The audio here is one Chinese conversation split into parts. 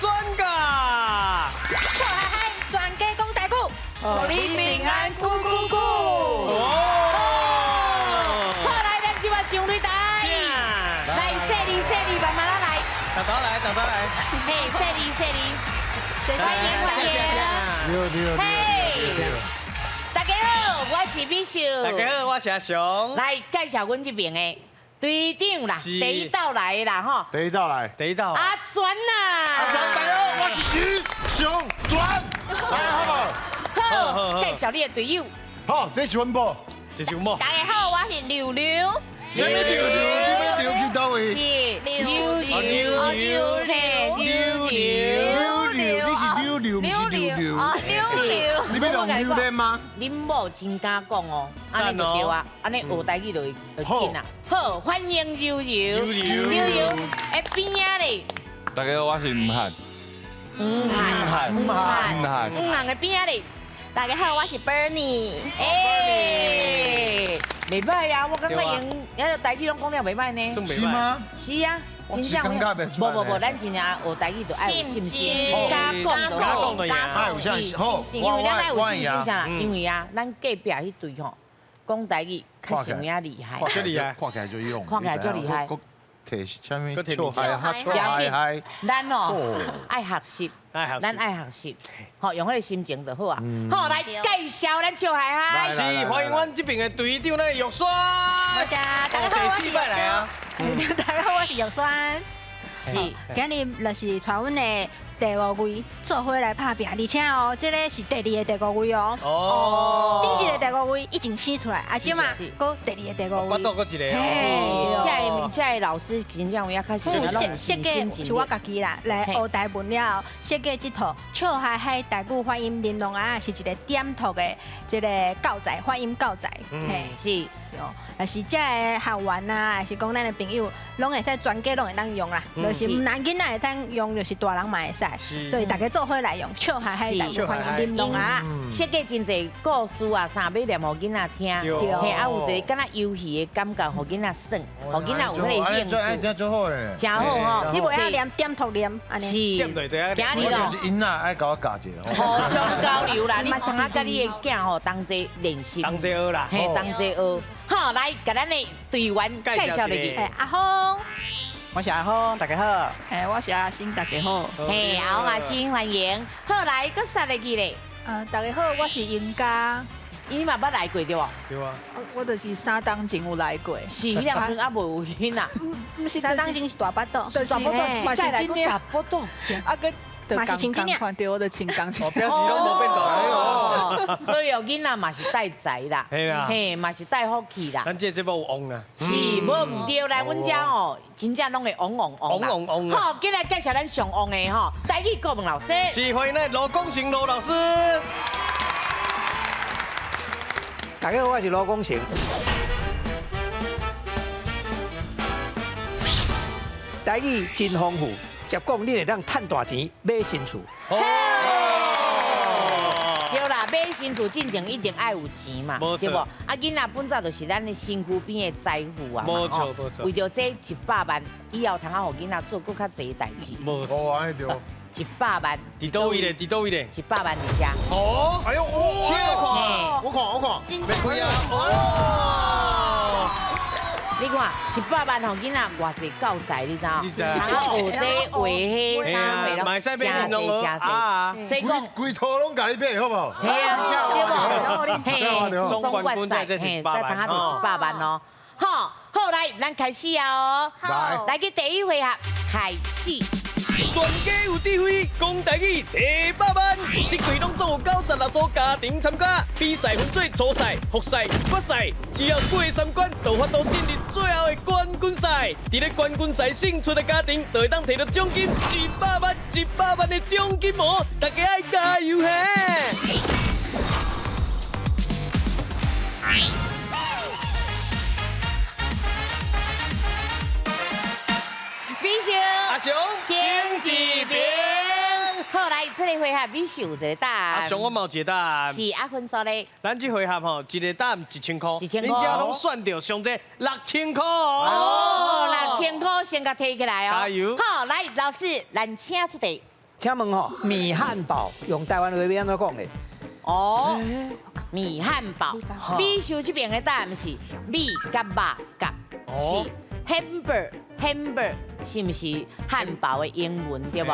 选噶。笑嗨嗨，全家讲台语，祝你平安咕咕咕。好来，咱今晚上擂台，来说你，慢慢来。等来。嘿，说你，欢迎。嘿，大家好，我是美秀。大家好，我是阿雄。来介绍阮这边的队长啦，第一道来的啦吼。第一道来，阿全呐。大家好，我是于雄转，大家好好，介绍你的队友。好，这是阮宝，这是我。大家好，我是柳柳。什么柳？你要柳去到位？是柳，你是柳，不是柳。你要用榴莲吗？恁某真敢讲哦，安尼就对啊，安尼学台语就会紧啊。好，欢迎柔柔，哎边仔咧，大家好，我是吴汉。吴汉的边仔咧，大家好，我是 Bernie。哎，袂歹啊，我感觉因遐个台语拢讲了袂歹呢。是吗？是啊。真正无，咱真正学台语就爱有信心，敢讲就好，因为咱爱有信心啥啦？因为啊，咱隔壁迄队吼，讲台语较上影厉害，看起来就用，看起来就厉害。摕啥物？笑嗨，咱哦爱学习，咱爱学习，好用迄个心情就好啊。好，来介绍咱笑嗨嗨。是欢迎阮这边的队长咧，玉山。大家好，第四摆来啊。大家好，我是玉山。是，今日就是带阮的第5位做伙来拍拼，而且哦，这个是第2个第5位哦。哦。第一个第5位已经生出来，啊，即嘛，搁第2个第5位。我多搁一个。这老师真正有较开始，设计是我家己啦，来学台文了，设计这套笑嗨嗨台语发音玲珑啊，是一个点读的这个教材，发音教材。嘿，是。但是这个学员啊，还是讲咱的朋友，拢会使全家拢会当用啦。就是唔难囡仔会当用，就是大人嘛会使。所以大家做伙来用，笑嗨嗨台语发音玲珑啊。设计真侪故事啊，啥要念互囡仔听，嘿，啊有一个敢若游戏的感觉，互囡仔耍，互囡仔有迄个兴趣。这做好嘞，真好吼！你袂晓念点读念，安尼。是，今日哦，就是囡仔爱甲我教一下。互相交流啦，你同啊甲你的囝吼同齐练习，同齐学啦，嘿，同齐学。好，来，甲咱的队员介绍入去。阿峰，我是阿峰，大家好。我是阿星，大家好。嘿，阿星欢迎。好，来，搁杀入去咧。大家好，我是尹家。伊嘛捌来过对无？对啊。我就是3当前有来过。是，迄两阵也无有囡仔。不是3当前是大巴肚，大巴肚，嘛是今年大巴肚。啊个。嘛是青今年，对，我的青刚青。表示拢无变大。所以囡仔嘛是带财啦，系啦，嘿，嘛是带福气啦。咱这节目有旺啦。是，无唔对来，阮家哦，真正拢会旺啦。好，今日介绍咱上旺的吼，台语国文老师。是，欢迎咱罗光成罗老师。大家好，我是罗光成。台语真丰富。接讲，你会当赚大钱，买新厝。对啦，买新厝进前一定爱有钱嘛，对不？啊，囡仔本早就是咱的身躯边的财富啊。无错。为着这100万，以后通啊，互囡仔做更较侪代志。无错，安尼对。100万。伫倒位咧？100万伫遮。哦，哎呦，我看。真贵啊！你看，100万互囡仔偌济教材，你知道？通啊学这画迄啥物咯，真济。所以讲，规套拢甲你买，好不好？系啊，对不？嘿，总冠军在这嘿， 100万，等下就100万哦。好，来，咱开始啊哦。来，去第一回合开始。全家有智慧，讲台语第100万，这季拢总有96组家庭参加，比赛分做初赛、复赛、决赛，只要过3关，就法度进入最后的冠军赛。伫咧冠军赛胜出的家庭，就会当摕到奖金100万的奖金哦！大家爱加油嘿！美秀，阿雄，评一评。好，来，这个回合美秀有一个答案。阿雄，我嘛有一个答案。是阿分数咧。咱这回合吼，一个答案1000块。1000块。恁家拢选到上济6000块哦。哦，6000块先甲摕起来哦。加油！好，来，老师，咱请出题。请问吼，米汉堡用台湾话要安怎讲的？哦，米汉堡，米秀这边的答案是米甲肉甲，是 hamburger， 是不是汉堡的英文对不？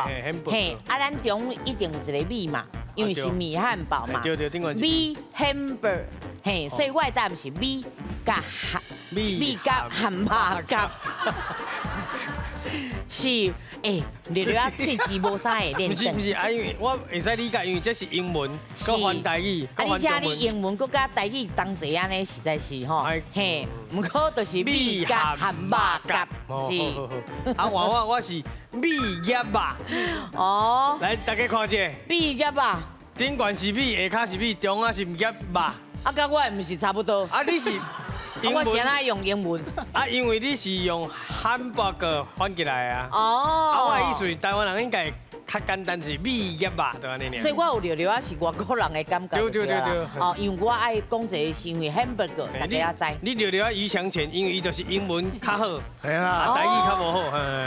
嘿，啊，咱中一定有一个米嘛，因为是米汉堡嘛。对，顶个是米 hamburger， 嘿，所以我的答案是米甲汉堡甲。是，略略啊，喙齿无啥会练成。不是，因为我会使理解，因为这是英文，佮翻台语，而且你英文佮加台语同齐安尼，实在是吼，嘿，不过就是米甲汉堡甲，是。啊，我是米叶吧。哦。来，大家看者。米叶吧。顶管是米，下骹是米，中啊是叶吧。啊，甲我唔是差不多。啊，你是？我先来用英文。啊，因为你是用汉堡个翻起来啊。哦。啊，我的意思，台湾人应该较简单是米叶吧，对安尼尔。所以我有略略啊是外国人的感觉。对。哦，因为我爱讲一个是因为 hamburger， 大家也知。你略略啊余祥前，因为伊就是英文较好，系啦，台语较无好。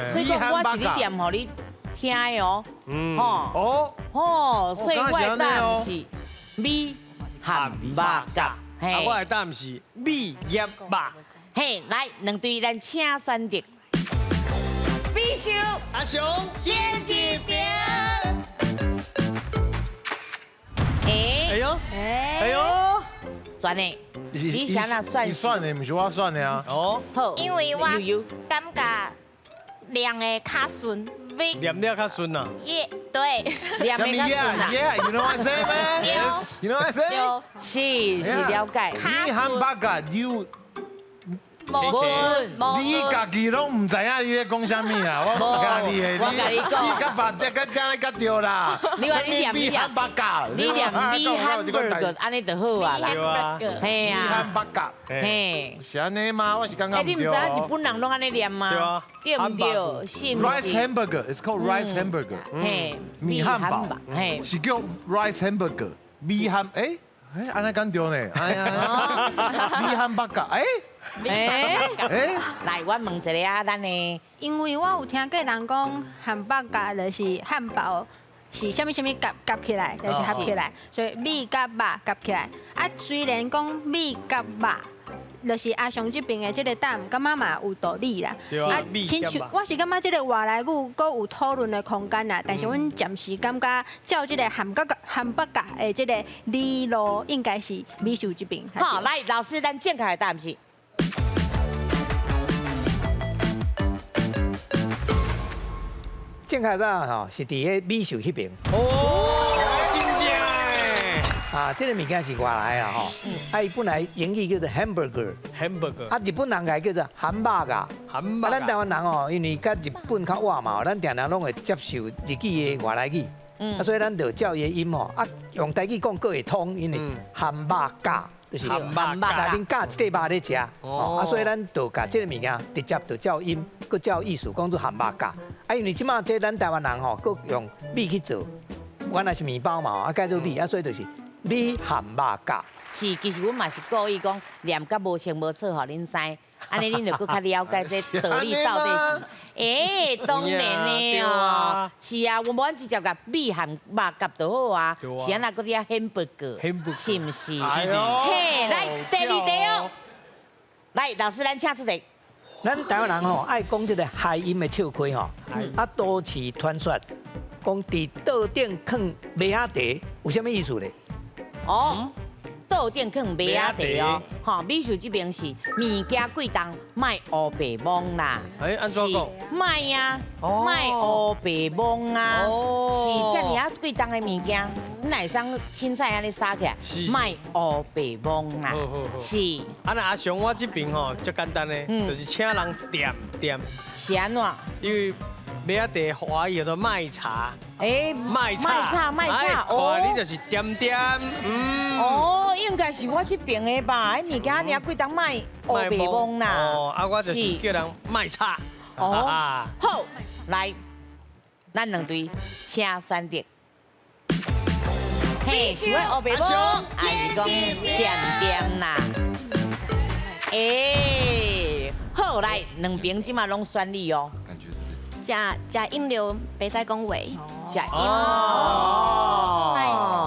所以讲我是念互你听的哦。哦，所以我的答案是米汉堡甲。啊，我的答案是米叶吧。嘿，来两队咱请选择。必须阿雄边一边。哎呦，选的，你想哪算？你算的，不是我算的啊。哦，好，因为我感觉量的较顺，念了较顺啊。耶，对，量的较顺啊。Yeah, you know what I say, man? Yes. You know what I say? 是了解。米汉堡甲 you。无你家己拢唔知影你咧讲啥物啊？我唔教你的，我甲你讲，你甲白甲真咧甲对啦。你话你念米汉堡甲，你念米汉堡个，安尼就好啊啦。对啊，嘿啊，米汉堡甲，嘿，是安尼吗？我是感觉唔你唔知对日本人拢安尼念吗？对唔对？是唔是 ？Rice hamburger, it's called rice hamburger。嘿，米汉堡，嘿，是叫 rice hamburger。米汉，安尼讲对呢？米汉堡甲，来，我问一个啊，咱的，因为我有听过人讲汉堡夹就是汉堡是啥物夹起来，就是合起来，所以米甲肉夹起来。啊，虽然讲米甲肉，就是阿雄这边的这个答案，感觉嘛有道理啦。啊，亲像我是感觉这个外来语阁有讨论的空间啦，但是阮暂时感觉照这个汉堡夹的这个理路，应该是米秀这边。好，来，老师，咱正确的答案是。正确答案吼是伫个米秀迄边。哦，真正诶！啊，这个物件是外来啊吼，伊本来英语叫做 hamburger， 啊日本人个叫做汉堡夹。啊，咱台湾人哦，因为甲日本较晚嘛，咱常常拢会接受日语的外来语，啊，所以咱就照伊的音吼，啊用台语讲佫会通，因为汉堡夹。就是汉堡夹恁夹一块肉咧食，啊，所以咱就甲这个物件直接就照音，佮照意思讲做汉堡夹。啊，因为即马这咱台湾人吼，佮用米去做，原来是面包嘛，啊改做米，啊所以就是米汉堡夹。是，其实阮嘛是故意讲念甲无清无楚，互恁知，安尼恁就更较了解这道理到底是。当然的哦，是啊，我们直接甲米汉肉夹就好啊，是安那搁啲 hamburger， 是唔是？嘿，来第二题哦，来老师咱请出题。咱台湾人吼爱讲这个海音的笑亏吼，啊都市传说，讲伫桌顶放麦仔茶，有啥物意思咧？哦。桌顶放麦仔茶哦，吼，美术这边是物件贵重，卖乌白蒙啦。安怎讲？卖呀，卖乌白蒙啊，是遮尔啊贵重的物件，你来生凊彩安尼撒起来，卖乌白蒙啊，是。啊，那阿雄我这边吼，最简单的，就是请人点。是安怎？因为麦仔茶华语叫做麦茶。麦茶，哦，你就是点，哦，应该是我这边的吧？迄物件尔贵重卖乌白蒙啦。哦，啊，我就是叫人麦茶。哦，好，来，咱两队请选择。嘿，是我乌白蒙，还是讲点啦？好，来，两边即马拢选你哦。食饮料袂使讲话。食饮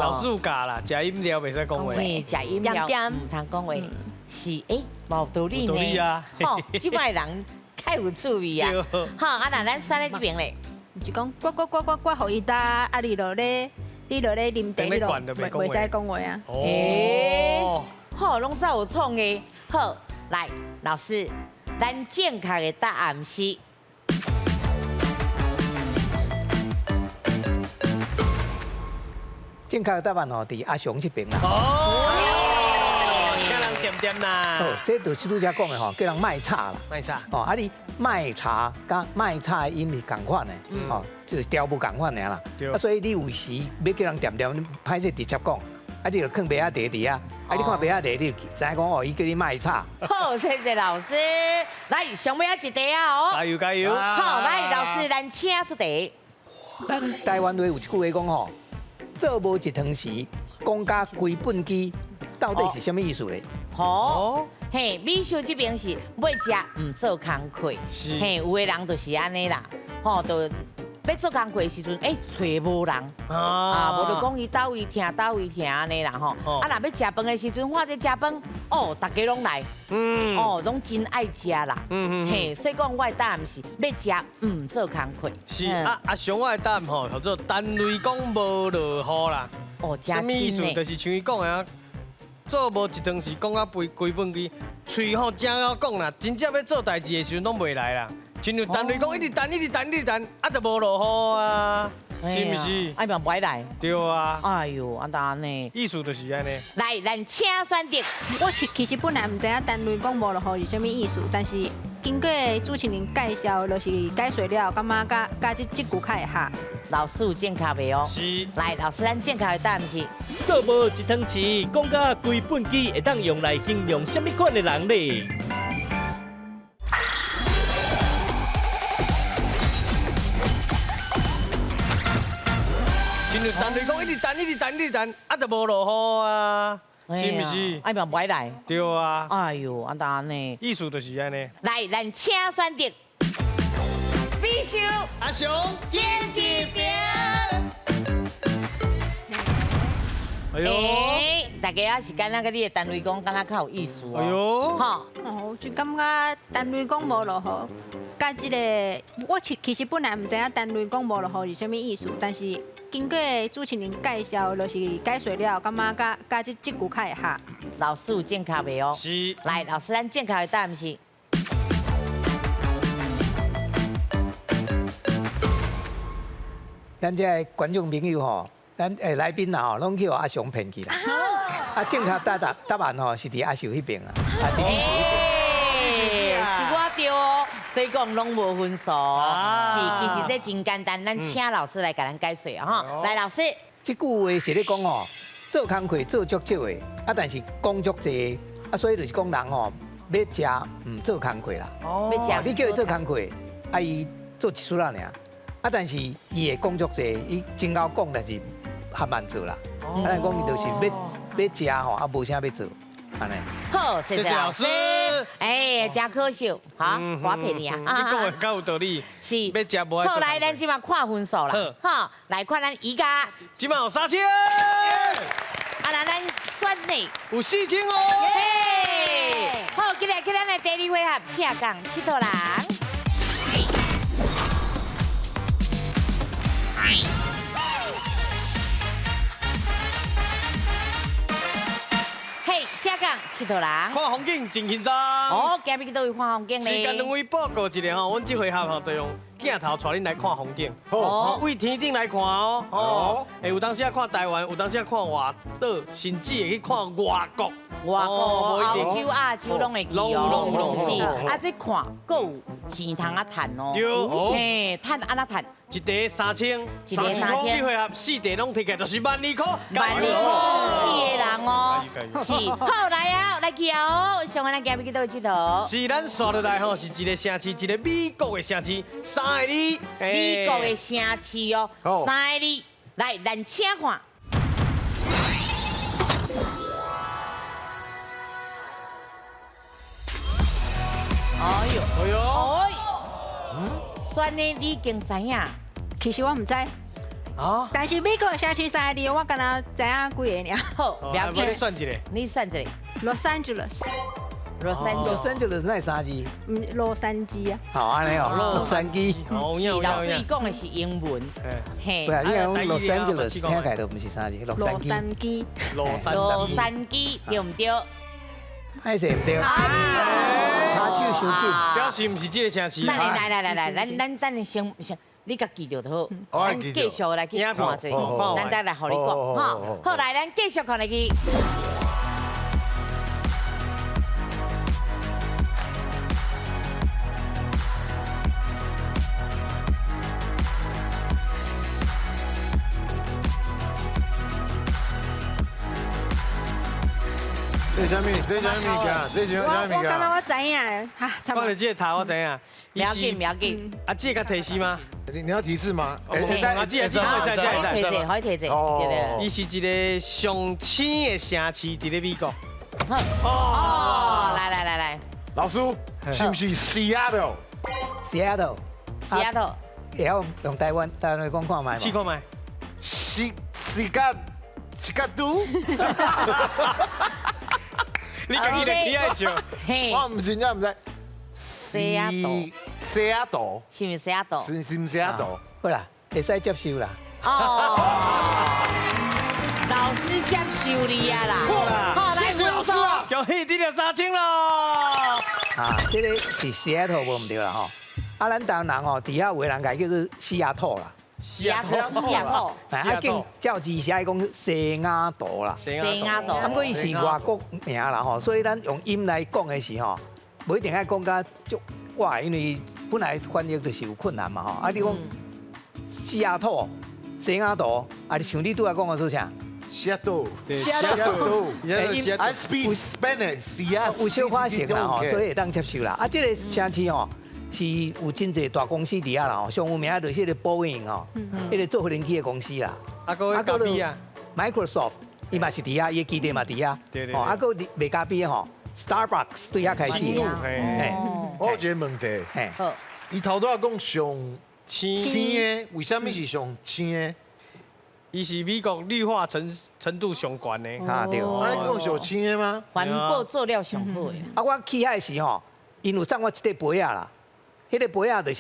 老师有教啦，食饮料袂使讲话。嘿，食饮料点唔通讲话，是无道理有道理呢。啊吼，即摆人太有趣味啊。好，啊那咱选咧这边咧，是讲刮，互伊搭，啊你落咧啉茶，你落袂使讲话啊。哦，好，拢照有创的。好，来，老师，咱正确的答案是。正确的答案哦，伫阿雄这边啦。叫人点点啦。哦，这就是拄则讲的吼，叫人卖差啦。卖啥？哦，啊你卖茶甲卖茶的音是共款的，哦，就是调不共款的啦。啊，所以你有时要叫人点点，歹势直接讲，啊你就放白仔茶伫啊，啊你看白仔茶，你就知讲哦，伊叫你卖茶。好，谢谢老师。来，上尾一题啊哦。加油加油！好，来，老师，咱请出题。咱台湾话有一句话讲吼，做无一汤匙，讲甲归本机，到底是什么意思咧？好，嘿，美秀这边是要食唔做工课，是嘿，有的人就是安尼啦，吼，就要做工课的时阵，找无人啊，无就讲伊倒位听安尼啦吼，啊，若要食饭的时阵，或者食饭，哦，大家拢来，哦，拢真爱食啦，嘿，所以讲我的答案是要食唔做工课。是阿雄我的答案吼，叫做单雷讲无落雨啦。哦，什么意思？就是像伊讲的啊，做无一汤匙，讲啊归本机，喙吼正好讲啦，真正要做代志的时阵拢袂来啦。亲像单雷讲一直等，啊，就无落雨啊，是毋是？哎嘛袂来。对啊。哎呦，安达呢？意思就是安尼。来，咱请选择。我其实本来唔知影单雷讲无落雨是啥物意思，但是经过主持人介绍，就是解说了，感觉甲即句较会合。老师有正确袂哦？是。来，老师，咱正确的答案是。做无一汤匙，讲甲归本机，会当用来形容什么款的人呢？亲像单雷讲一直等，啊，就无落雨啊，是毋是？哎嘛袂来。对啊。哎呦，安达呢？意思就是安尼。来，咱请选择。必须阿雄，演一遍。哎呦，大家也是敢若个你的单位讲，敢若较有意思哦。哎呦，哈，哦，就感觉单雷讲无落雨，甲即个我其实本来唔知影单雷讲无落雨是啥物意思，但是经过主持人介绍，就是解说了，感觉甲即句较会合。老师有正确袂哦？是。来，老师，咱正确的答案是。咱这观众朋友吼，咱来宾啦吼，拢去阿雄骗去啦。啊，正确答案吼是伫阿秀迄边啦。是我对哦，所以讲拢无分数。是，其实这真简单，咱请老师来给咱解说啊哈。来，老师，这句话是咧讲吼，做工课做足少的，啊，但是讲足济，啊，所以就是讲人吼要食唔做工课啦。要食，你叫伊做工课，啊，伊做一撮啦尔。啊，但是伊会讲足济，伊真够讲，但是较慢做啦。啊，咱讲伊就是要食吼，啊，无啥要做，安尼。好，谢谢老师。哎，真可惜，好，我骗你啊！你讲的够有道理。是。要食无爱做。好，来，咱即马看分数啦。好，来看咱宜家。即马有3000。啊，那咱选呢？有4000哦。好，今日咱的第2回合下岗佚佗人。嘿，下岗佚佗人。看风景真轻松。哦，今日去倒位看风景呢？时间两位报告一下吼，阮这回合吼就用镜头带恁来看风景。好，为天顶来看哦。哦，有当时啊看台湾，有当时啊看外岛，甚至会去看外国。外国、欧洲、亚洲拢会去哦。是，啊，这看够有钱通啊赚哦。对。嘿，赚安怎赚？一题3000，一题3000。这回合4题拢摕起来就是12000块。12000块，4个人哦。是，好来啊，来去啊哦，上个咱今日去倒佚佗。是，咱刷落来吼，是一个城市，一个美国的城市，3个字。美国的城市哦，3个字，来，咱请看。哎呦，哎呦，选呢，你已经知影。其实我唔知，啊，但是美国的城市三个字，我敢若知影几个尔。好，不要紧你，算一个，你选一个。 Los Angeles，洛杉矶，洛杉矶那三字，洛杉矶啊。好安尼哦，洛杉矶。是老师伊讲的是英文，嘿不，然你讲洛杉矶听起来都不是三字，洛杉洛矶。杉矶，洛杉矶对唔对？还是唔对，他手伤紧。表示唔是这个城市。来，咱先，你甲记住就好。咱继续来去看下，咱再来互你讲，哈。好，来，咱继续看下去。 这什么？这什么物件？这什么物我件？我知影，哈，差不看多到这个头，我知影。不要紧。啊，这个提示吗？你要提示吗？啊，这个可以提示，哦伊是一个上青的城市，伫咧美国。哦，来，老师，是不是 Seattle？ Seattle，也要用台湾讲看卖嘛。试看卖。是个都？你家己就起爱笑。嘿，我唔真正唔知。西雅图，是唔是西雅图？是唔西雅图？好啦，会使接受啦。哦，老师接受你啊啦。好，来分数。恭喜你就3000咯。啊，这个是 Seattle 无唔对啦吼。啊，咱台湾人吼，底下有个人家叫做西雅图啦。西雅图。啊，经照字写讲西雅图啦。西雅图。不过伊是外国名啦吼，所以咱用音来讲的时吼，不一定爱讲甲足哇，因为本来翻译就是有困难嘛吼。啊，你讲西雅图、西雅图，啊，你像你拄仔讲的做啥？ Seattle。 I speak Spanish。Seattle。有小可成啦吼，所以会当接受啦。啊，这个城市吼。 是有真侪大公司伫遐啦吼，上有名就是迄个波音吼，迄个做飞机的公司啦。啊，个隔壁啊 ，Microsoft 伊嘛是伫遐，伊基地嘛伫遐。对。哦，啊个未隔壁吼 ，Starbucks 对遐开始。我有一个问题，好，伊头拄仔讲上青的，为什么是上青的？伊是美国绿化程度上悬的。啊对。啊，你讲上青的吗？环保做了上好的。啊，我去遐时吼，因有送我一块杯啊啦。 迄个杯啊，就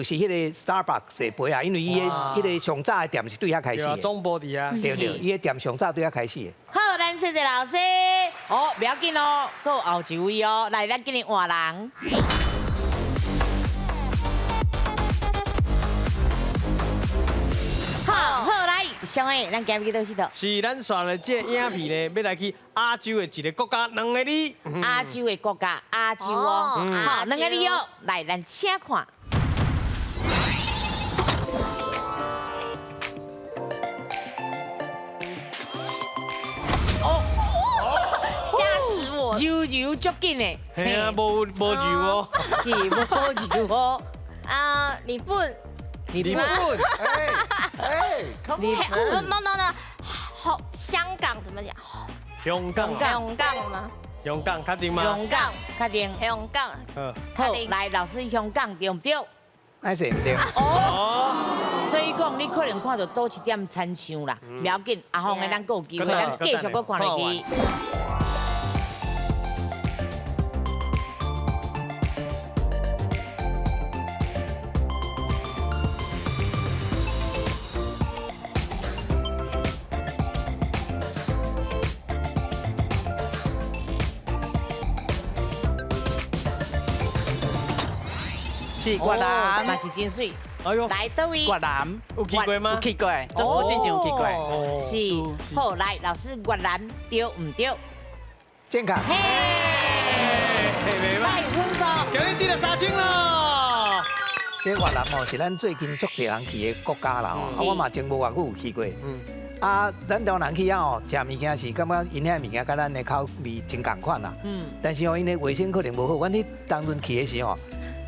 是迄个 Starbucks 的杯啊，因为伊个迄个上早的店是对遐开始的。中波底下。对，伊个店上早对遐开始的。好，咱谢谢老师。哦，不要紧哦，还有后一位哦，来，咱今日换人。好，来，上个咱今日去倒是倒？是咱选的这影片呢，要来去亚洲的一个国家，两个字。亚洲的国家，亚洲哦，好，两个字哦，来，咱请看。吓死我！柔足紧的，嘿啊，无柔哦。是无柔哦。你不，日本。哎，Come on。 no，好，香港怎么讲？香港。香港吗？香港，确定吗？香港，确定。香港。好，来，老师，香港对唔对？还是唔对。哦。所以讲，你可能看到多一点参详啦，不要紧，阿峰的咱还有机会，咱继续搁看下去。是越南，嘛是真水。哎呦，来倒位。越南有去过吗？有去过，我真正有去过。是，好来，老师越南对唔对？健康。嘿，袂来分数，恭喜你就3000咯。这越南哦是咱最近足侪人去的国家啦吼，啊我嘛前无偌久有去过。啊，咱台湾人去遐哦，食物件是感觉因遐物件甲咱的口味真共款啦。但是哦，因的卫生可能无好。阮迄当阵去的时候，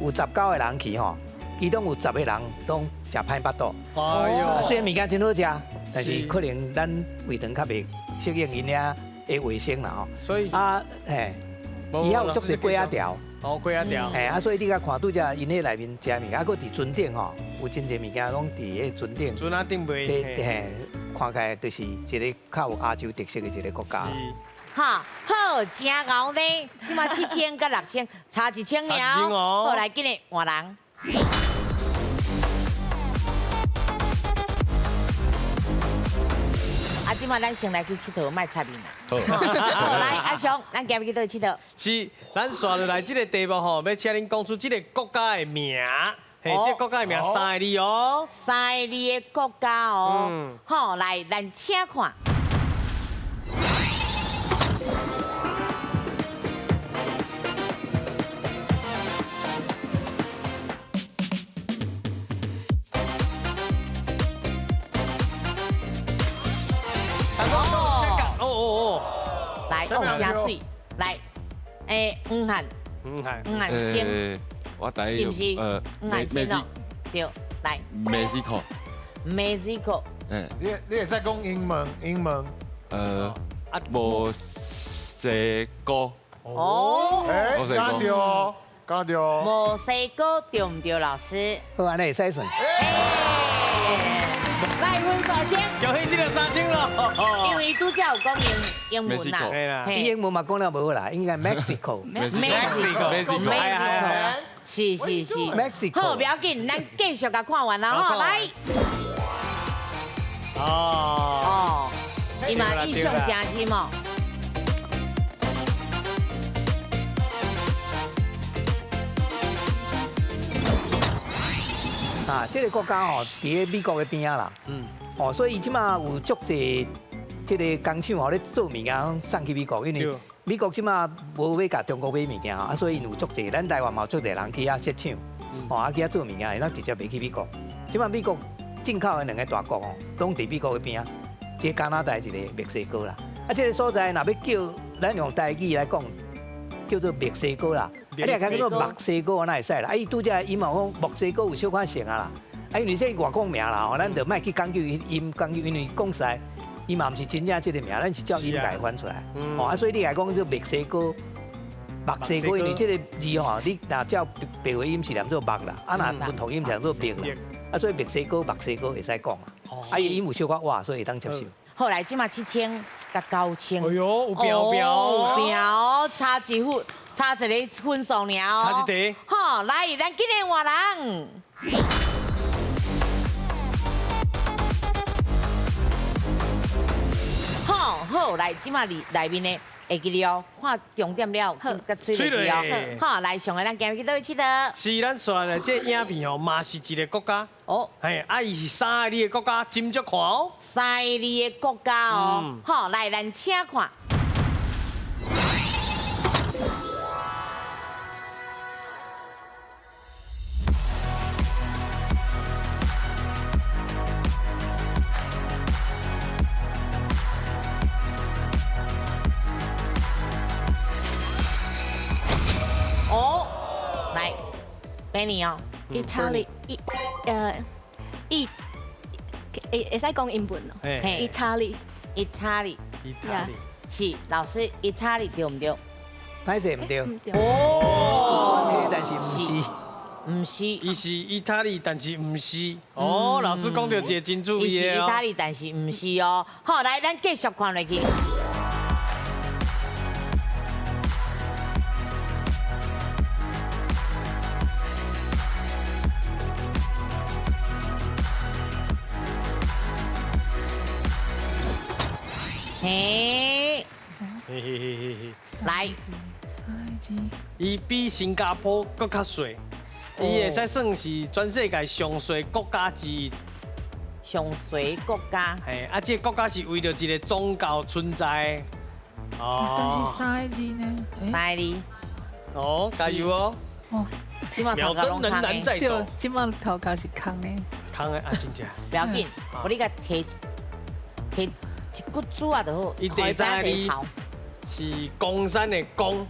有19个人去吼，其中有10个人拢食歹巴肚。哎呦，虽然物件真好食，但是可能咱胃肠较袂适应因遐的卫生啦吼。所以啊，嘿，伊遐有足侪粿仔条，哦，过啊条。哎，所以你甲看拄则因迄内面食物件，搁伫船顶吼，有真侪物件拢伫迄船顶。船啊顶卖。嘿，看起来就是一个较有亚洲特色的一个国家。哈，好，真牛呢！即马7000甲6000，差1000了。好，来今日换人。啊，即马咱先来去佚佗，卖菜面啦。好，来阿雄，咱今日去倒佚佗？是，咱刷落来这个题目吼，要请恁讲出这个国家的名。嘿，这国家的名3个字哦。3个字的国家哦。好，来，咱请看。来，讲真水，来，黄汉先，我第一是不是？黄汉先哦，对，来。Mexico。你会使讲英文。墨西哥。哦。讲对哦，讲对哦。墨西哥对唔对，老师？好，安尼会使算。来，分数先。恭喜你就3000咯。因为拄则有讲英文啦。伊英文嘛讲了无好啦，应该 Mexico。是。Mexico。好，不要紧，咱继续甲看完啦吼，来。哦。伊嘛意向真深哦。啊，这个国家吼，伫咧美国的边仔啦。哦，所以伊即马有足侪这个工厂吼咧做物件送去美国，因为美国即马无要甲中国买物件啊，所以有足侪咱台湾嘛有足侪人去遐设厂，哦，去遐做物件，会当直接卖去美国。即马美国进口的2个大国哦，拢伫美国的边仔，一个加拿大，一个墨西哥啦。啊，这个所在若要叫咱用台语来讲，叫做墨西哥啦。啊，你也讲叫做墨西哥，那会使啦。啊，伊拄则伊嘛讲墨西哥有小可像啊啦。啊，因为这外国名啦，吼，咱就莫去讲究因讲究，因为讲实在，伊嘛毋是真正这个名，咱是照音改翻出来。哦，啊，所以你来讲叫墨西哥，墨西哥，因为这个字吼，你若照白话音是念做墨啦，啊，若文同音是念做墨啦。啊，所以墨西哥会使讲嘛。啊，伊有小可哇，所以会当接受。后来即马7000甲9000。哎呦，有标，差一分，差一个分数尔哦。差一题。好，来，咱今日换人。好，来，即马内面的会记了，看重点了，甲吹落去哦。好，来，上个咱今日去倒去佗？是咱刷来这影片哦，嘛是一个国家。哦，嘿，啊，伊是3个字的国家，斟酌看哦。3个字的国家哦。好，来，咱请看。哦，来，Benny 哦 ，Italy，会使讲英文咯。Italy，是老师 ，Italy 对唔对？歹势唔对。哦，但是唔是，伊是意大利，但是唔是。哦，老师讲到一个真注意的哦。伊是意大利，但是唔是哦。好，来，咱继续看落去。嘿，来，伊比新加坡更较水，伊会使算是全世界上水国家之一。上水国家。嘿，啊，这个国家是为了一个宗教存在。哦。但是3个字呢？3个字。哦，加油哦！哦，秒针仍然在走。今晚头壳是空的。空的啊，真正。不要紧，我你甲摕一骨子啊就好。伊第3个字是江山的江。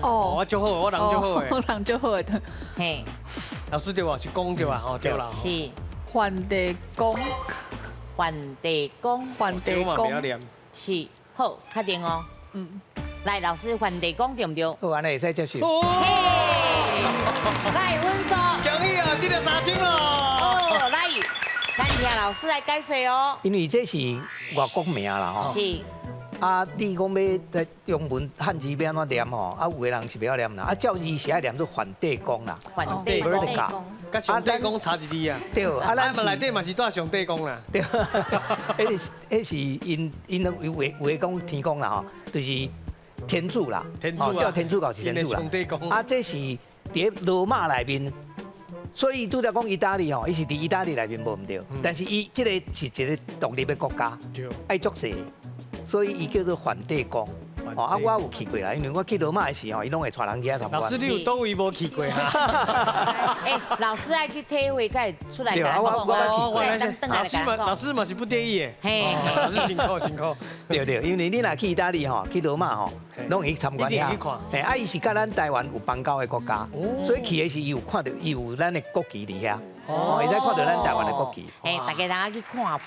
哦，我足好，我人足好的。我人足好的。嘿，老师对吧？是江对吧？哦，对啦。是。梵地公。梵地公。梵地公。不要念。是，好，确定哦。来，老师原地讲对唔对？好，安尼会使接受。来，分数。恭喜啊，得到3奖咯。哦，来，咱听老师来解说哦。因为这是外国名啦吼。是。啊，你讲要在中文汉字要安怎念吼？啊，有个人是不晓念啦。啊，照字是爱念做梵蒂冈啦。梵蒂冈。甲上帝公差一字啊。对，啊，咱内底嘛是带上帝公啦。对，迄是因有话讲天公啦吼，就是天主啦。天主啊。叫天主教是天主啦。上帝公。啊，这是伫罗马内面。所以拄则讲意大利吼，伊是伫意大利内面无毋对，但是伊即个是一个独立的国家，爱足细，所以伊叫做梵蒂冈。哦，啊，我有去过啦，因为我去罗马的时候，伊拢会带人去遐参观。老师，你有倒位无去过哈？哎，老师爱去体会，该出来讲。老师嘛是不得已的。嘿，老师辛苦辛苦。对对，因为你若去意大利吼，去罗马吼，拢会去参观遐。哎，啊，伊是甲咱台湾有邦交的国家，所以去的时伊有看到伊有咱的国旗伫遐。哦，会使看到咱台湾的国旗。哎，大家大家去看卖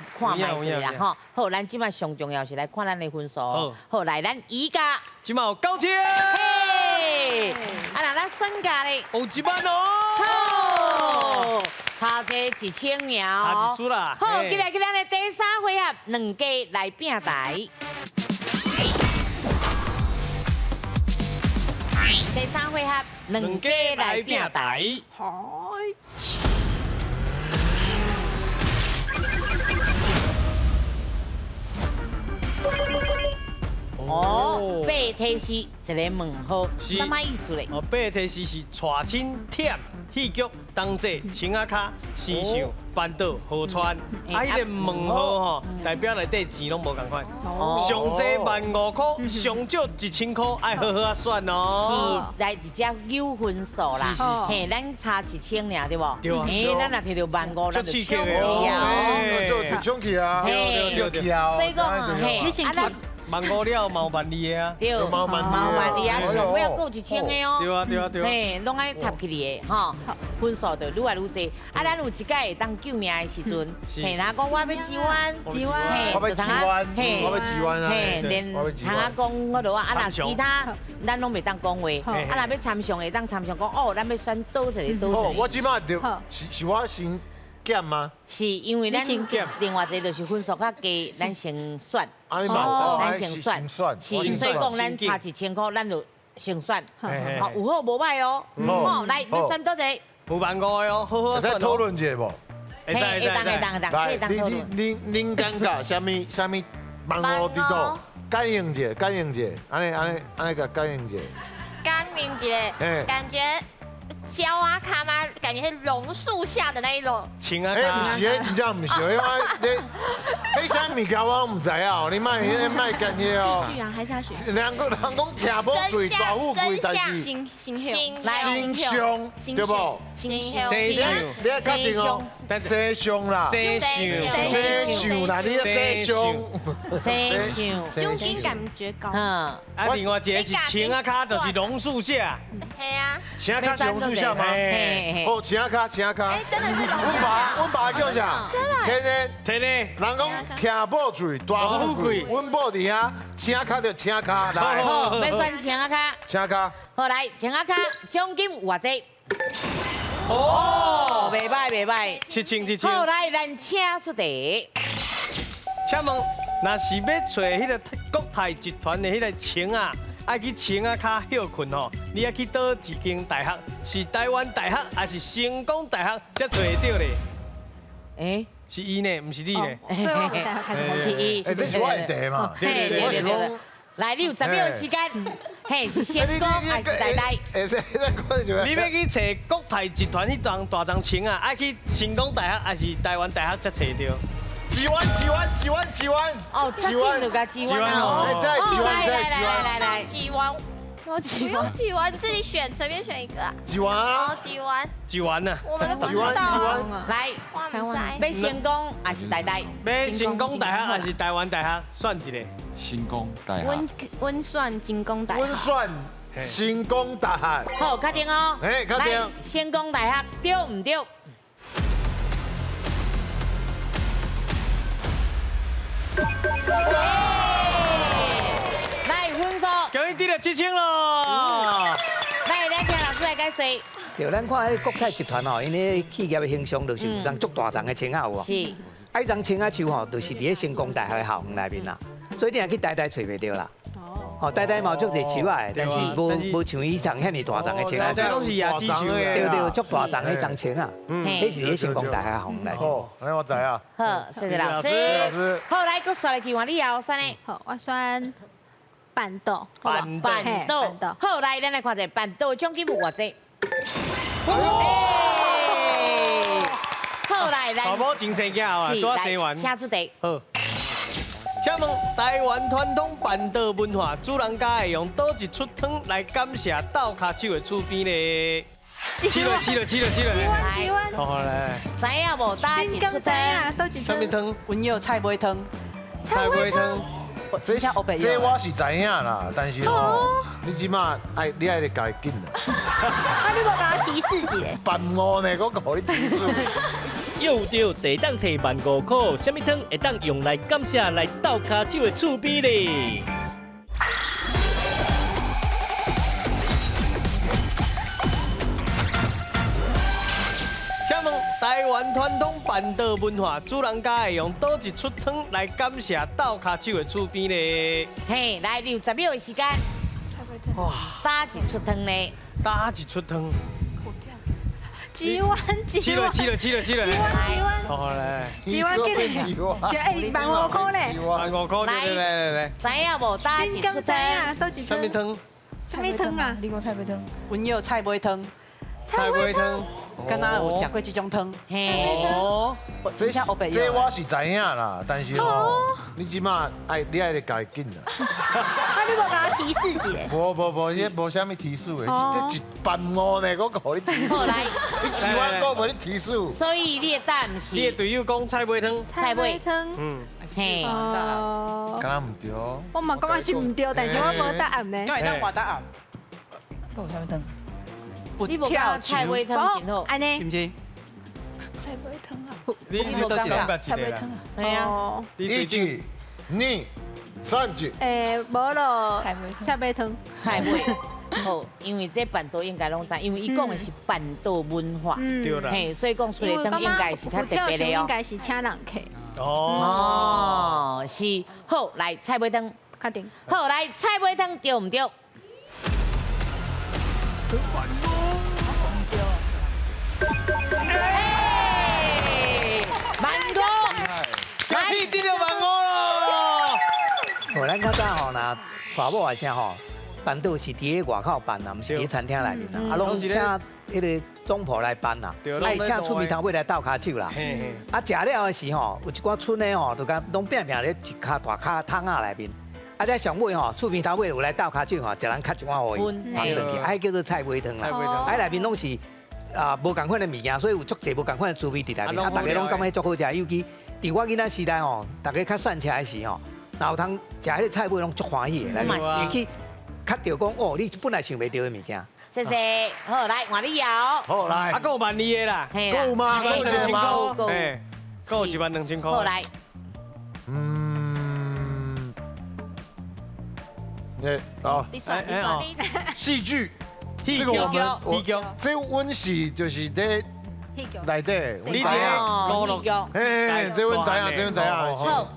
一下啦吼。好，咱今麦上重要是来看咱的分数。好，来咱宜家。今麦有9千。嘿，啊那咱选价咧。有1万哦。差这1000秒。差一输啦。好，今日咱的第3回合，2家来拼台。第3回合，2家来拼台。哦，八提示一个问号，什么意思嘞？哦，八提示是带亲忝戏剧当这青仔卡先上办倒河川，啊，迄个问号吼，代表内底钱拢无共款。上济15000块，上少1000块，爱好好啊算哦。是来直接有分数啦，嘿，咱差1000尔对不？对啊。嘿，咱若摕到15000，咱就刺激的哦。就冲去啊，所以讲嘿，啊咱。15000了，毛12000的啊，对，毛12000啊，上尾要够1000的哦。对啊，对啊，对啊。嘿，拢安尼搭起嚟的吼，分数就愈来愈济。啊，咱有一届会当救命的时阵，嘿，人讲我要1万，我要1万，嘿，我要1万啊，嘿，连人讲我就啊，若其他咱拢袂当讲话，啊，若要参详会当参详讲哦，咱要选倒一个。我即马就是我先。减吗？是因为咱另外一个就是分数较低，咱先选，咱先选，是，所以讲咱差1000块，咱就先选，好有好无歹哦。好，来，你选多少？有15000的哦，好好选。再讨论一下无？会当，您感觉什么15000伫度？感应一下，安尼个感应一下。感应一下，感觉。胶啊卡吗？感觉是榕树下的那一种。青啊卡。哎，不是，真正不是，因为你啥物件我唔知啊，你卖干嘢哦。继续啊，还下去。人讲听无嘴大富贵，但是新胸对不？新胸，你要确定哦，西胸啦，西胸啦，你西胸，胸筋感觉高。啊，另外一个是青啊卡，就是榕树下。系啊。青啊卡是榕树下吗？哦，青啊卡。哎，真的是。阮爸叫啥？天天。人讲听无嘴大富贵，阮某伫遐，青啊卡就青啊卡来。好，要选青啊卡。青啊卡。好来，青啊卡奖金有偌济？哦，袂歹。7000。好来，咱请出题。请问，若是要找迄个国泰集团的迄个青啊？爱去青啊卡休困吼，你要去倒一间大学？是台湾大学还是成功大学才找得到咧？哎，是伊呢，不是你呢？是伊。哎，这是我的题嘛？对。来，你有10秒时间，嘿，是成功还是呆呆？你要去找国泰集团迄张大张青啊，爱去成功大学还是台湾大学才找到？几万！哦，1万就加1万啊！再几万！来，几万！我几万，自己选，随便选一个啊！几万啊？几万呢？我们都不知道。来，要成功还是呆呆？要成功大学还是台湾大学？选一个。成功大学。温算成功大学。温算成功大学。好，确定哦。哎，确定。成功大学对唔对？来分数，恭喜你了对，咱看迄国泰集团吼，因为企业的形象就是有张足大张的青仔有无？是。啊，迄张青仔树吼，就是伫咧成功大学的校园内面啦，所以你若去呆呆找袂到啦。哦，呆呆嘛足侪树仔的，但是无像伊像遐尼大张的青仔树。这都是野鸡树对对，足大张的张青啊，迄是咧成功大学校园内。哦，我知啊。好，谢谢老师。好，来，搁刷来去换你后选的。好，我选板豆。板豆。好，来，咱来看者板豆奖金有偌济？好来，大宝真生囝啊，拄啊生完。请出题。好。请问台湾传统板豆文化，主人家会用倒一出汤来感谢倒骹手的厝边呢？起来！好来。知影无？打一出汤。什么汤？阮有菜尾汤。菜尾汤。这我是知影啦，但是你即马你爱家己紧啦。啊，你无甲我提示一下？办误呢，我甲你提示。又有地当摕15000块，什么汤会当用来感谢来倒骹手的厝边咧？请问台湾传统板豆文化，主人家会用倒一出汤来感谢倒骹手的厝边咧？嘿，来60秒的时间。哇，打一出汤呢？打一出汤。几万。起来！好来。几万给你。15000块嘞。 15000块，来。知影无？打一出汤。什么汤？什么汤啊？你讲菜尾汤。阮有菜尾汤。菜尾汤。敢若有食过这种汤。嘿。这我是知影啦，但是你即马你爱家己紧啦。啊，你无甲我提示一下？无啥物提示的，这一办误呢，我甲你提示。好来，你千万个无你提示。所以你的答案是？你的队友讲菜尾汤。菜尾汤。嘿。敢若唔对。我嘛感觉是唔对，但是我无答案呢。敢会当换答案？讲有啥物汤？你无讲菜尾汤真好，安尼是唔是？菜尾汤啊！你都讲白一个啦。系啊。1、2、3、无咯。菜尾汤。菜尾。好，因为这板豆应该拢知，因为伊讲的是板豆文化，对啦。嘿，所以讲出来汤应该是较特别的哦。应该是请人客。哦，是。好，来菜尾汤。确定。好，来菜尾汤对唔对？15000，来，第6万5咯。哦，咱较早吼，若爸母话声吼，板豆是伫咧外口办啦，毋是伫餐厅内面啦，啊，拢请迄个总铺来办啦，爱请厝边头尾来倒骹手啦。啊，食了的时吼，有一寡村的吼，就甲拢拼拼咧一骹大骹汤仔内面。啊，在上尾吼，厝边头尾有来倒骹手吼，一人磕一碗互伊放落去，啊，叫做菜尾汤啦。啊，内面拢是无共款的物件，所以有足侪无共款的滋味伫内面。啊，大家拢感觉足好食，尤其伫我囡仔时代吼，大家较散车的时吼，然后通食迄个菜尾拢足欢喜的，会去磕到讲哦，你本来想袂到的物件。谢谢，好来换你摇。好来，啊，够12000的啦。够吗？够吗？够。哎，够12000块。好来。好。你算。戏剧。这个这阮是就是在内底。你知啊？嘿，这阮知影。好。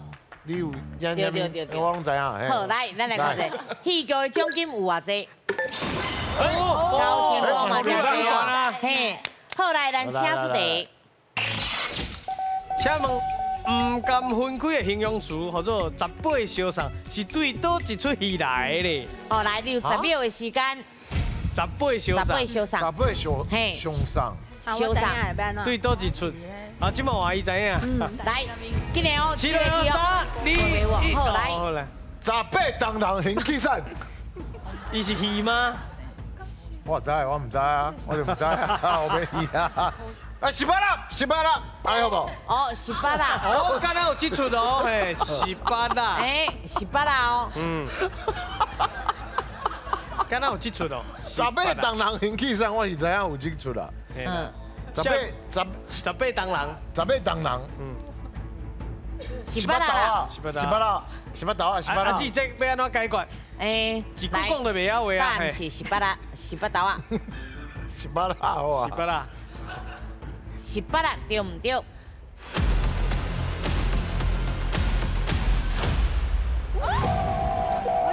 你有对，我拢知影。好来，咱来看者，戏剧的奖金有偌济？9000块嘛，真济哦。嘿，好来，咱请出题。请问，唔甘分开的形容词或者18相送，是对倒一出戏来的咧？好来，60秒的时间。18相送。相送。相送。对倒一出？啊，即马阿姨知影。来，今年哦，7、2、3、2、1，好来。18当人行去散。伊是戏吗？我知，我唔知啊，我就唔知啊，我袂戏啊。啊，18啦，安尼好无？哦，18啦。哦，敢若有这出哦，嘿，18啦。哎，18啦哦。敢若有这出哦。18当人行去散，我是知影有这出啦。18当人。18当人。18啦。 18刀啊！啊，这这要安怎解决？诶，一句讲都袂晓话啊。答案是18啦，18刀啊。18啦，好啊。 18啦，18啦，对唔对？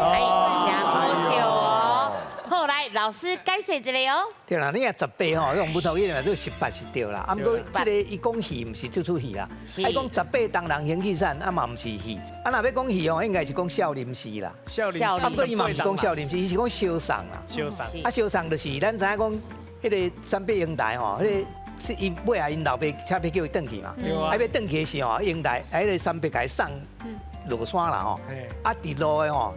哎，真不错哦。好，来老师解释一下哦。对啦，你也18吼，用木头迄个做18是对啦。啊，不过这个伊讲戏唔是这出戏啦，伊讲18当人形去散，啊嘛唔是戏。啊，若要讲戏哦，应该是讲少林寺啦。少林寺，啊，不过伊嘛唔是讲少林寺，伊是讲烧送啦。烧送，啊，烧送就是咱知影讲，迄个三八英台吼，迄个是因尾啊，因老爸车票叫伊转去嘛。啊，要转去的时候，英台迄个三八甲伊送落山啦吼。啊，伫路的吼。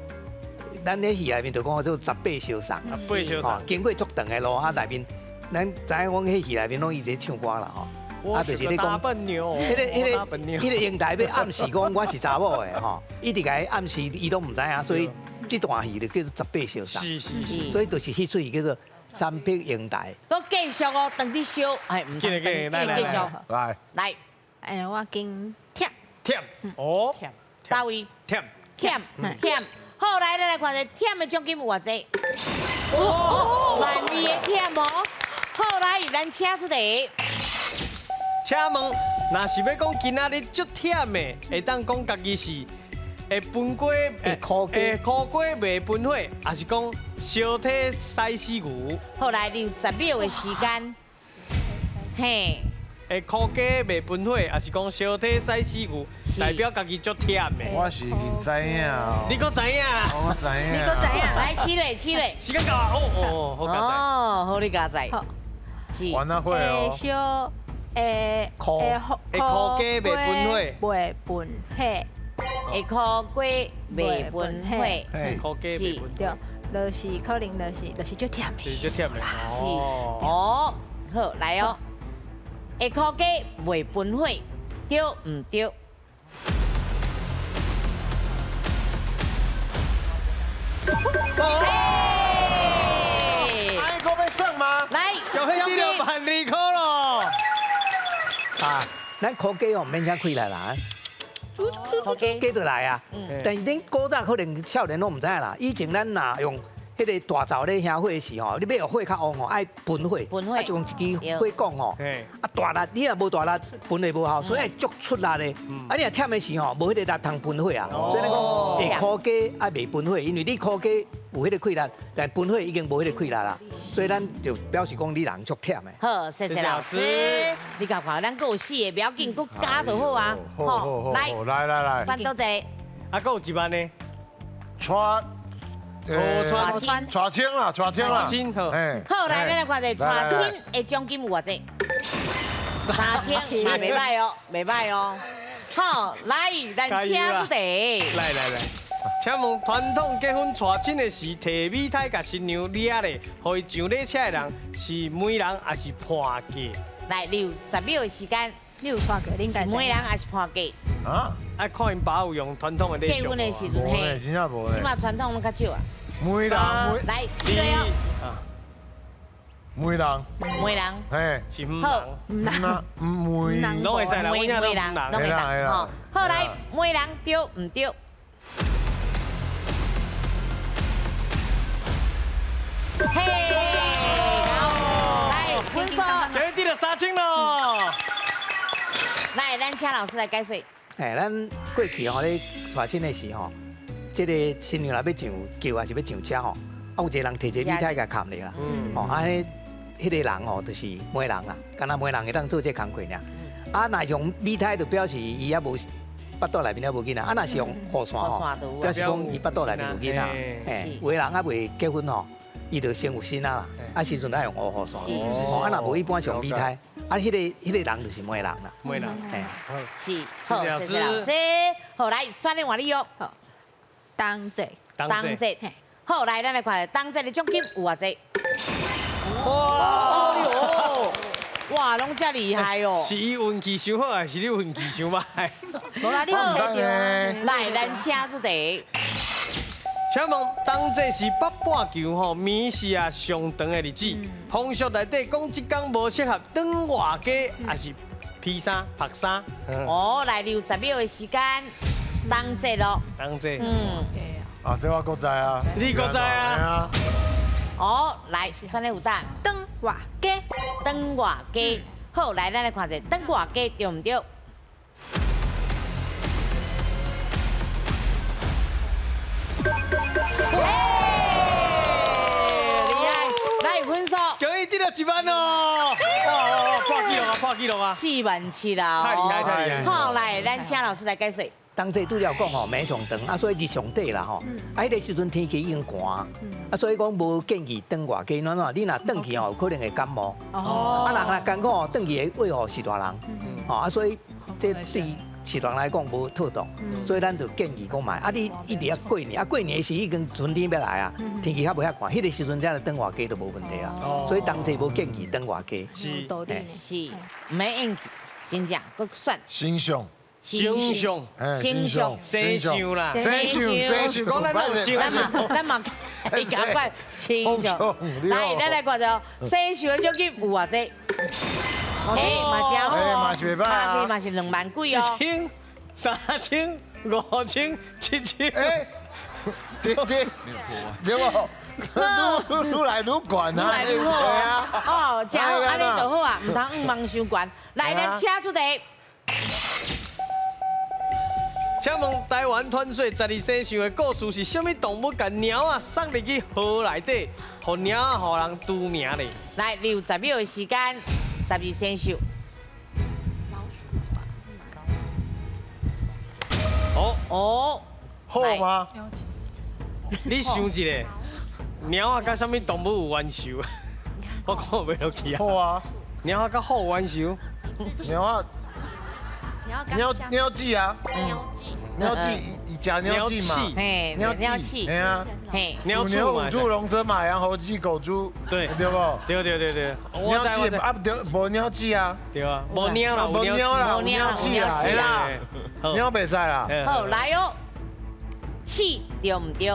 咱咧戏内面就讲做18烧送，18烧送，经过足长的路啊，内面咱知影讲迄戏内面拢伊咧唱歌啦吼，啊就是咧讲，迄个英台要暗示讲我是查某的吼，一直甲伊暗示伊都唔知影，所以这段戏就叫做18烧送，是，所以就是迄出戏叫做三八英台。都继续哦，等你烧，哎，唔得，继续来，哎，我经忝，哦，大位，忝。 好，来，咱来看下忝的奖金有偌济。12000的忝哦。好，来，咱请出题。请问，若是要讲今仔日足忝的，会当讲家己是会分过苦果袂分火，还是讲烧体西施牛？好，来，10秒的时间。嘿。 会苦果袂分火，还是讲烧体西施牛，代表家己足忝的。我是唔知影。你搁知影？我知影。你搁知影？来，7类。时间到啊！哦，好加载。哦，好你加载。是。玩得会哦。会烧，会苦果袂分火。袂分火。会苦果袂分火。苦果袂分火。对，就是可能就是足忝的。就是足忝的。是。哦，好来哦。 会苦果袂分火，对唔对？哎，我要算吗？来，就迄第62000块咯。啊，咱苦果哦，免啥开来啦，加就来啊。但是恁古早可能少年拢唔知啦，以前咱若用。 迄个大灶咧香火时吼，你要火较旺吼，爱分火，啊就用一支火讲吼，啊大力你若无大力分的无效，所以爱足出力的。啊你若忝的时吼，无迄个力通分火啊，所以咱讲会苦果啊袂分火，因为你苦果有迄个气力，但分火已经无迄个气力啦，所以咱就表示讲你人足忝的。好，谢谢老师。你看看，咱佫有4个，不要紧，佫加就好啊。好，来，算多济？啊，佫有一万呢？带青啦，哎。好，来，咱来看下带青的奖金有偌济？3000，嘛袂歹哦，袂歹哦。好，来，咱请出题。来，请问传统结婚带亲的时，摕米胎甲新娘掠咧，互伊上礼车的人是媒人还是伴嫁？来，10秒的时间。你有伴嫁，你应该知。媒人还是伴嫁？啊？爱看因爸有用传统的礼俗。结婚的时阵嘿，真正无咧。即马传统拢较少啊。媒人，来，4个哦。媒人，嘿，是唔人，媒人，拢会使啦，媒人，拢会当。好，好来，媒人对唔对？嘿，来，分数，今日得3000咯。来，咱请老师来解释。哎，咱过去吼咧带亲的时吼，这个新娘若要上轿还是要上车吼，啊有一个人摕一个米胎甲扛咧啦，吼，啊迄个人吼就是媒人啦，敢若媒人会当做这工课尔。啊，若用米胎就表示伊还无腹肚内面还无囡仔，啊若是用雨伞吼，表示讲伊腹肚内面有囡仔。哎，有的人还未结婚吼，伊就先有囡仔啦，啊时阵爱用雨伞，吼，啊若无一般上米胎，啊迄个人就是媒人啦。媒人，哎，是，好，谢谢老师。好，来选你换你哟。好，当值，好，来咱来看当值的奖金有偌济？哇！哇，拢遮厉害哦！是伊运气伤好，还是你运气伤歹？无啦，你好来，咱请出题。请问，当这是北半球吼米是啊上长的日子，风俗内底讲即天无适合当外家，还是披衫、拍衫？哦，来60秒的时间，当这咯。当这。啊，这我搁知啊。你搁知啊？哦，来，选的有答。灯外鸡，灯外鸡。好，来，咱来看一下灯外鸡对唔对？分数，恭喜得了1万哦！哇，破纪录啊！4万7啦，太厉害太厉害！好，来，咱请老师来解释。当这拄了讲吼，晚上长啊，所以日上底啦吼。啊，迄个时阵天气已经寒，啊，所以讲无建议转外街，哪你若转去吼，可能会感冒。哦。啊，人若艰苦吼，转去会为是大人。哦，啊，所以这对是人来讲无妥当，所以咱就建议讲买。啊，你一定要过年，啊，过年时已经春天要来啊，天气较无遐寒，迄个时阵才来转外街都无问题啊。所以当这无建议转外街。是，唔免硬气，真正佫选。形象。形象，形象，形象啦，形象，讲咱有形象，咱嘛你赶快形象。来，咱来看着，形象的奖金有偌济？嘛真好，嘛是袂歹啊，嘛是2万几哦。1000、3000、5000、7000。对不？愈来愈悬啊！愈好啊！哦，真好，安尼就好啊，唔通5万伤悬。来，咱请出题。请问台湾团水12生肖的故事是什么动物甲猫啊送入去河内底，互猫啊互人除名咧？来，你有10秒的时间，12生肖。哦，好吗？你想一下，猫啊甲什么动物有冤仇？我看袂落去啊。好啊。猫啊甲虎有冤仇？猫啊。鸟记啊，鸟记，伊食鸟记嘛，嘿，鸟气，嘿啊，嘿，鸟牛、虎、猪、龙、蛇、马、羊、猴、鸡、狗、猪，对，对不？对，鸟记啊，无鸟记啊，对啊，无鸟啦，无鸟啦，无鸟记啦，系啦，鸟袂使啦。好，来哦，气对唔对？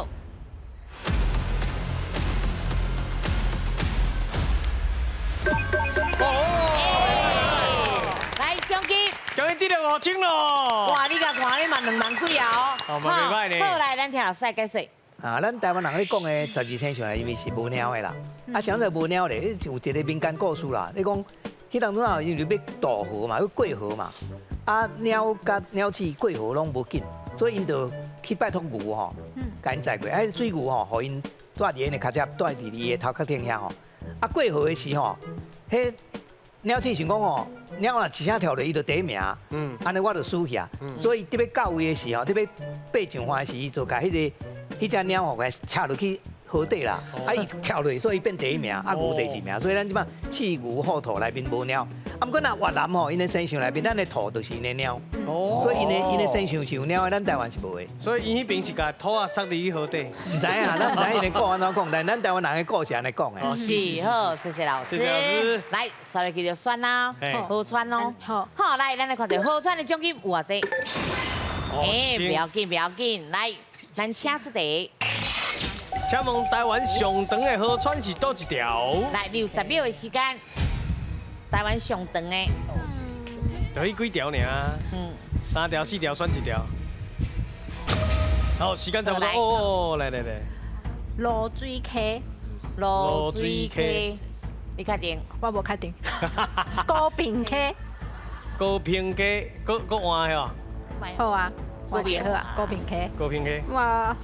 来，奖金。恭喜得了5000咯！哇，你甲看，你嘛2万几啊？哦，嘛袂歹呢。好，来，咱听老师来解释。啊，咱台湾人咧讲的12生肖，因为是无鸟的啦。啊，想到无鸟咧，有一个民间故事啦。你讲，迄当中啊，因为要渡河嘛，要过河嘛。啊，鸟甲鸟鼠过河拢无紧，所以因就去拜托牛吼，甲因载过。啊，水牛吼，互因带伫因的脚接，带伫伊的头壳顶遐吼。啊，过河的时吼，迄鸟鼠想讲吼，鸟啊一声跳落，伊就第一名。安尼我就输去啊。所以伫要到位的时候，伫要爬上岸的时，伊就甲迄只鸟吼，甲插落去河底啦。啊，伊跳落，所以变第一名，啊牛第2名。所以咱即摆鼠、牛、虎、兔内面无鸟。啊，毋过若越南吼，因的生肖内面，咱的兔就是因的鸟。所以因的生肖是有鸟的，咱台湾是无的。所以因迄边是甲兔啊塞入去河底。唔知啊，咱唔知因的故安怎讲，但咱台湾人的故是安尼讲的。是好，谢谢老师。谢谢老师。来，刷入去就选啦，好选哦。好，来，咱来看下好选的奖金有偌济？不要紧，不要紧，来，咱请出题。请问台湾上长的河川是倒一条？来，你有10秒的时间。台湾上长的，就迄几条尔。3条、4条选1条。好，时间差不多。哦，来。罗水溪，罗水溪，你确定？我无确定。高平溪，高平溪，搁换的哦。好啊，高平好啊，高平溪。高平溪。哇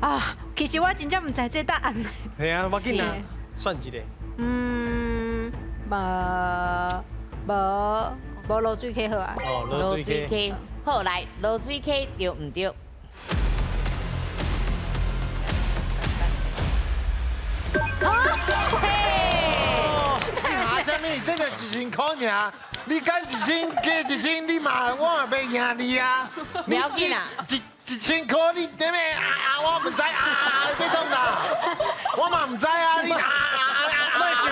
啊，其实我真正唔知这答案。系啊，要紧啊，选一个。无罗水溪好啊。哦，罗水溪。好，来，罗水溪对唔对？拿什么？真的1,000块尔，你敢1,000加1,000，你嘛我嘛袂赢你啊！不要紧啊，1,000块你对咩？我唔知要创哪？我嘛唔知啊！你卖生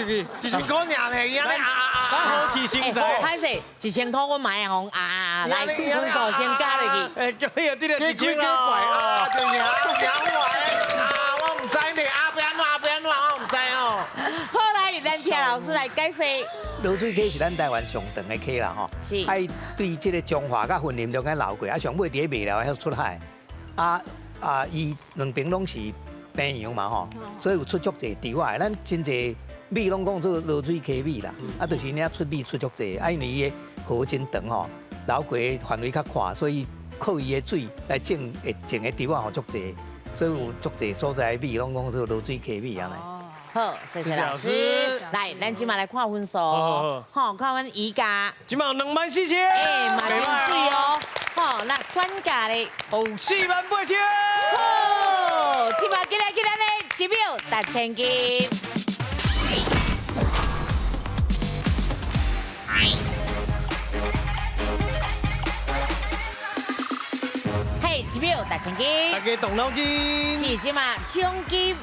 气，1,000块尔呢，伊安尼好奇心在。歹势，1,000块我买红来，分数先加落去。恭喜得了1000咯！啊，对呀，我唔知呢，不要乱，我唔知哦。好，来，咱听老师来解释。罗水溪是咱台湾上长的溪啦吼，是。爱对这个中华甲云林中间流过，啊上尾伫咧未了遐出海，伊两边拢是平洋嘛吼，所以有出足侪稻啊，咱真侪米拢讲做落水溪米啦，啊，就是领出米出足侪，啊，因为伊的河真长吼，流过的范围较宽，所以靠伊的水来种的稻啊，吼足侪，所以有足侪所在的米拢讲做落水溪米安尼。好，谢谢老师。来，咱今嘛来看分数。好，看阮宜家。今嘛24000。哎，嘛真水哦。好，那选价咧。哦，48000。好，今嘛今日咧1秒8000斤。嘿，1秒8000斤。大家动脑筋。是今嘛奖金。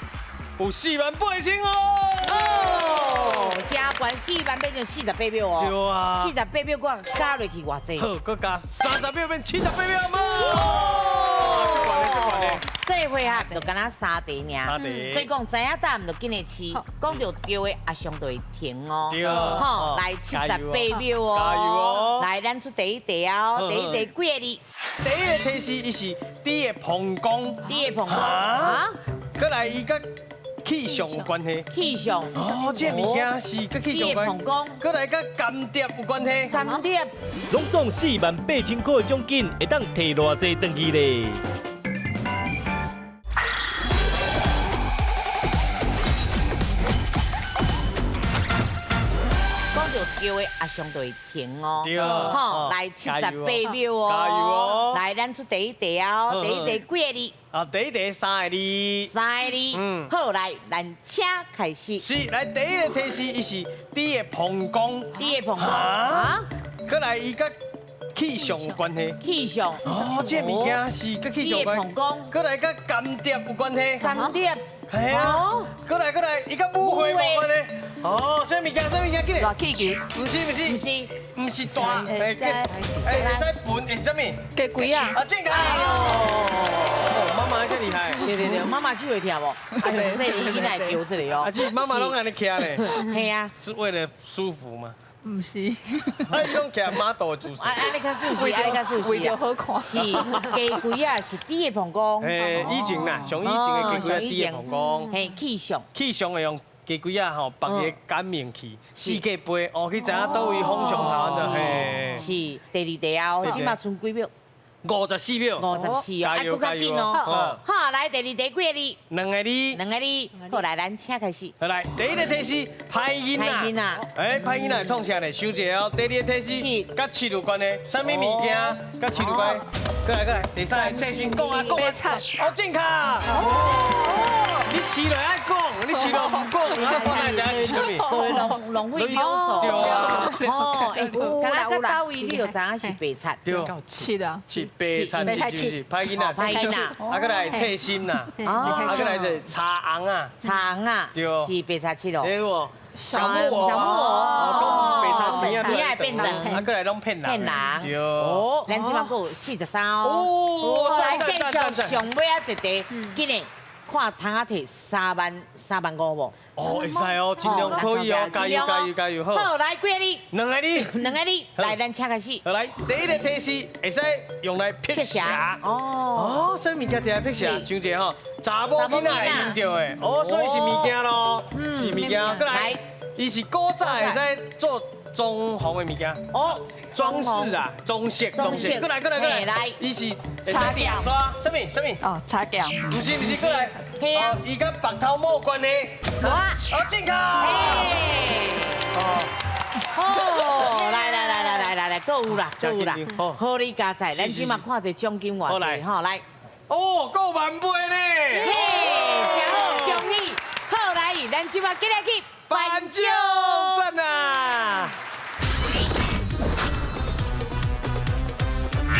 有48000哦！哦，加关40000变成48秒哦。对啊。 48秒我加落去偌济？好，搁加30秒变78秒嘛。这回合就敢若3题尔。3题。所以讲知影答案就紧来试，讲到对的也相对停哦。对。好，来78秒哦。加油哦！来，咱出第一题哦。第一题几个字？第一个提示伊是你的膀胱。你的膀胱啊？搁来伊甲。 气象有关系，气象哦，这物件是跟气象有关系，搁来跟干碟有关系，干碟，拢总48000块的奖金，会当摕偌济回去咧？讲到对的也相对停哦。对。好，来78秒哦。加油哦！来，咱出第一题哦。第一题几个字？ 啊，第一题3个字，3个字，好来，咱请开始。是，来第一个提示伊是你的膀胱，你的膀胱啊，搁来伊甲气象有关系，气象，哦，这物件是跟气象有关系，搁来甲干碟有关系，干碟，系啊，搁来，伊甲舞会有关系，哦，什物件，记得？气球，不是，不是大，会使分会是什么？鸡龟啊！啊，正确。妈妈真厉害。对，妈妈手会跳无？啊，就是说你现在丢这里哦。啊，这妈妈拢安尼徛咧。系啊。是为了舒服吗？唔是。啊，你拢徛马肚的姿势。安尼较舒适，安尼较舒适。为了好看。是鸡龟啊，是猪的膀胱。诶，以前啦，上以前的鸡龟啊，猪的膀胱。嘿，气象。气象会用鸡龟啊，吼，放个感应器，世界杯，哦，去知影倒位风上头安怎嘿。是第二题啊，起码剩几秒？54秒。54哦，啊，搁较紧哦。好，来第二题几个字？2个字。2个字。好，来，咱请开始。好来，第一个提示歹囡仔。歹囡仔。哎，歹囡仔创啥咧？想一下哦。第二个提示甲饲有关的，啥物物件甲饲有关？过来。第三个测先讲啊。哦，正确。你饲落爱讲，你饲落唔讲，啊，看来知影是啥物？对，浪费表数。对啊。哦，敢若到到位，你就知影是白菜。对。是的。是白菜，是歹囡仔。歹囡仔。啊，过来测心呐。啊，过来就茶红啊。茶红啊。对。是白菜切咯。对喎。小木偶。哦。白菜片啊。你爱变人。啊，过来拢骗人。骗人。对。哦，咱即马还有43哦。哦。再继续上尾啊一题，今日。看汤啊，摕35000无？哦，会使哦，尽量可以哦，加油，好。好，来几个字？2个字。2个字，来，咱请开始。好来，第一个提示会使用来辟邪。哦，什物物件摕来辟邪？想一下吼，查某囡仔会用到的。哦，所以是物件咯，是物件。过来，伊是古早会使做装潢的物件。哦，装饰啊，装饰。过来。来，伊是擦掉刷，什么？哦，擦掉。不是，过来。哦，伊甲白头毛有关系。哇，哦，正确。哦，来，够有啦。好，你加菜，咱即马看者奖金偌济，吼，来。哦，够万倍呢。嘿，真好，恭喜。好，来，咱即马今日去颁奖赞啊！来，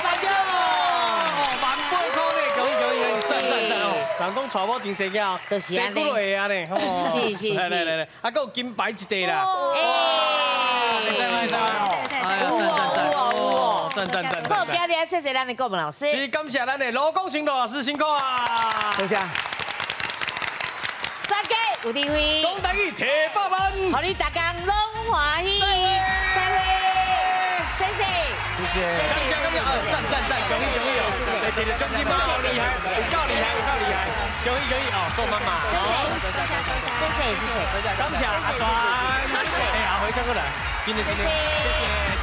颁奖！万倍块呢，恭喜！赞哦！人讲娶某真生囝，就是安尼。生会啊呢，是。来，啊，还有金牌一块啦。赞！好，今日谢谢咱的国文老师。是感谢咱的罗光行罗老师辛苦啊！多谢。大家有智慧，讲台语提8万，互你大家拢欢喜。再会，谢谢。谢。感谢，赞，恭喜哦！对，奖金嘛，好厉害，够厉害，恭喜哦，送妈妈。谢谢。感谢阿川，阿辉再过来，今天，谢谢。